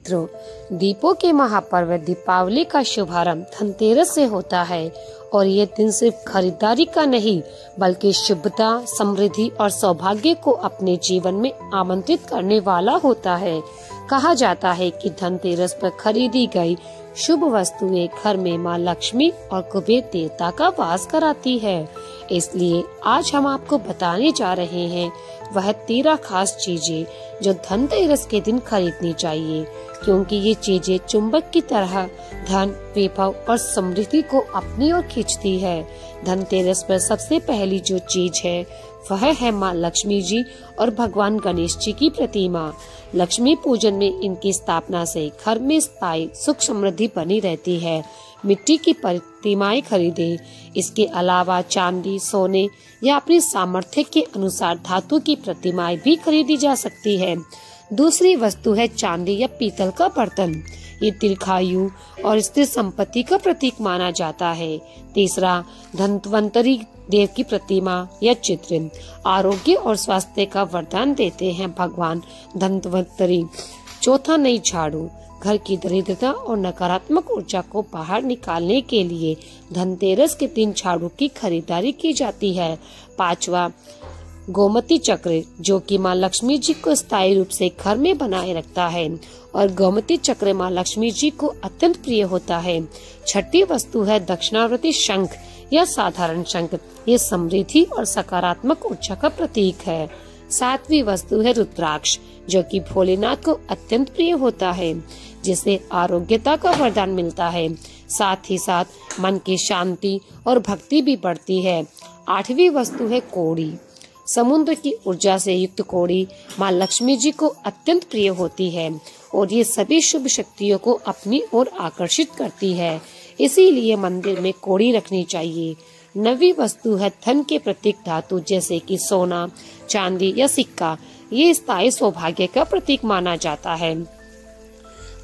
मित्रों, दीपों के महापर्व दीपावली का शुभारंभ धनतेरस से होता है और ये दिन सिर्फ खरीदारी का नहीं बल्कि शुभता, समृद्धि और सौभाग्य को अपने जीवन में आमंत्रित करने वाला होता है। कहा जाता है कि धनतेरस पर खरीदी गई शुभ वस्तुएं घर में मां लक्ष्मी और कुबेर देवता का वास कराती है। इसलिए आज हम आपको बताने जा रहे हैं वह 13 खास चीजें जो धनतेरस के दिन खरीदनी चाहिए, क्योंकि ये चीजें चुंबक की तरह धन, वैभव और समृद्धि को अपनी ओर खींचती है। धनतेरस पर सबसे पहली जो चीज है वह है माँ लक्ष्मी जी और भगवान गणेश जी की प्रतिमा। लक्ष्मी पूजन में इनकी स्थापना से घर में स्थायी सुख समृद्धि बनी रहती है। मिट्टी की प्रतिमाएं खरीदें। इसके अलावा चांदी, सोने या अपनी सामर्थ्य के अनुसार धातु की प्रतिमाएं भी खरीदी जा सकती है। दूसरी वस्तु है चांदी या पीतल का बर्तन। ये दीर्घायु और स्थिर संपत्ति का प्रतीक माना जाता है। तीसरा, धन्वंतरी देव की प्रतिमा या चित्र आरोग्य और स्वास्थ्य का वरदान देते हैं भगवान धन्वंतरी। चौथा, नई झाड़ू घर की दरिद्रता और नकारात्मक ऊर्जा को बाहर निकालने के लिए धनतेरस के दिन झाड़ू की खरीदारी की जाती है। पांचवा, गोमती चक्र जो कि माँ लक्ष्मी जी को स्थायी रूप से घर में बनाए रखता है और गोमती चक्र माँ लक्ष्मी जी को अत्यंत प्रिय होता है। छठी वस्तु है दक्षिणावर्ती शंख या साधारण शंख। ये समृद्धि और सकारात्मक ऊर्जा का प्रतीक है। सातवीं वस्तु है रुद्राक्ष जो कि भोलेनाथ को अत्यंत प्रिय होता है, जिससे आरोग्यता का वरदान मिलता है। साथ ही साथ मन की शांति और भक्ति भी बढ़ती है। आठवीं वस्तु है कौड़ी। समुद्र की ऊर्जा से युक्त कौड़ी माँ लक्ष्मी जी को अत्यंत प्रिय होती है और ये सभी शुभ शक्तियों को अपनी ओर आकर्षित करती है, इसीलिए मंदिर में कौड़ी रखनी चाहिए। नवी वस्तु है धन के प्रतीक धातु जैसे कि सोना, चांदी या सिक्का। ये स्थायी सौभाग्य का प्रतीक माना जाता है।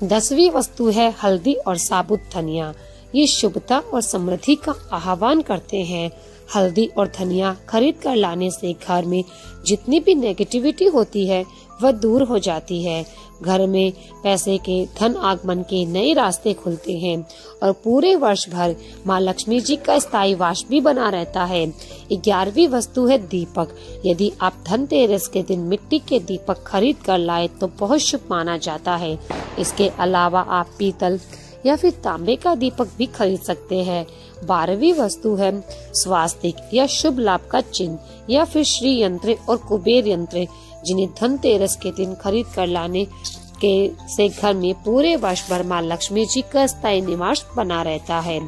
10वीं वस्तु है हल्दी और साबुत धनिया। ये शुभता और समृद्धि का आह्वान करते हैं। हल्दी और धनिया खरीद कर लाने से घर में जितनी भी नेगेटिविटी होती है वह दूर हो जाती है। घर में पैसे के धन आगमन के नए रास्ते खुलते हैं और पूरे वर्ष भर माँ लक्ष्मी जी का स्थायी वास भी बना रहता है। 11वीं वस्तु है दीपक। यदि आप धनतेरस के दिन मिट्टी के दीपक खरीद कर लाए तो बहुत शुभ माना जाता है। इसके अलावा आप पीतल या फिर तांबे का दीपक भी खरीद सकते हैं। 12वीं वस्तु है स्वास्तिक या शुभ लाभ का चिन्ह या फिर श्री यंत्र और कुबेर यंत्र, जिन्हें धनतेरस के दिन खरीद कर लाने के से घर में पूरे वर्ष भर माँ लक्ष्मी जी का स्थायी निवास बना रहता है।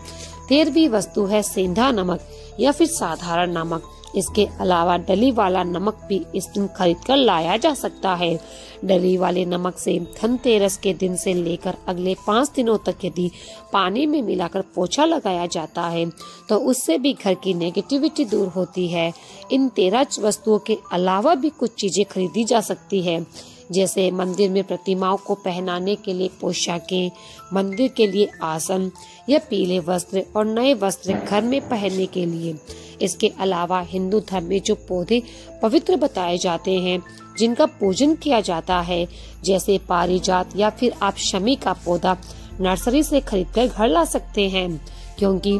13वीं वस्तु है सेंधा नमक या फिर साधारण नमक। इसके अलावा डली वाला नमक भी इस दिन खरीद कर लाया जा सकता है। डली वाले नमक से धनतेरस के दिन से लेकर अगले 5 दिनों तक यदि पानी में मिलाकर पोछा लगाया जाता है तो उससे भी घर की नेगेटिविटी दूर होती है। इन 13 वस्तुओं के अलावा भी कुछ चीजें खरीदी जा सकती है, जैसे मंदिर में प्रतिमाओं को पहनाने के लिए पोशाकें, मंदिर के लिए आसन या पीले वस्त्र और नए वस्त्र घर में पहनने के लिए। इसके अलावा हिंदू धर्म में जो पौधे पवित्र बताए जाते हैं जिनका पूजन किया जाता है, जैसे पारिजात या फिर आप शमी का पौधा नर्सरी से खरीदकर घर ला सकते हैं, क्योंकि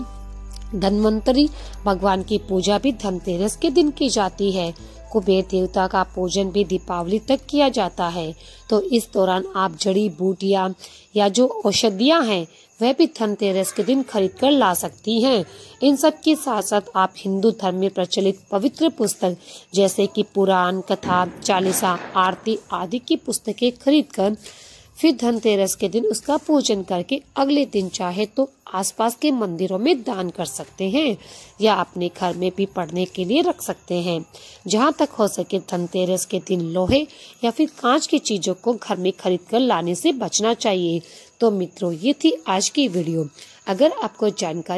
धन्वंतरी भगवान की पूजा भी धनतेरस के दिन की जाती है। कुबेर देवता का पूजन भी दीपावली तक किया जाता है, तो इस दौरान आप जड़ी बूटियां या जो औषधियां हैं वह भी धनतेरस के दिन खरीद कर ला सकती हैं। इन सब के साथ साथ आप हिंदू धर्म में प्रचलित पवित्र पुस्तक जैसे कि पुराण, कथा, चालीसा, आरती आदि की पुस्तकें खरीद कर फिर धनतेरस के दिन उसका पूजन करके अगले दिन चाहे तो आसपास के मंदिरों में दान कर सकते हैं या अपने घर में भी पढ़ने के लिए रख सकते हैं। जहां तक हो सके धनतेरस के दिन लोहे या फिर कांच की चीजों को घर में खरीद कर लाने से बचना चाहिए। तो मित्रों, ये थी आज की वीडियो। अगर आपको जानकारी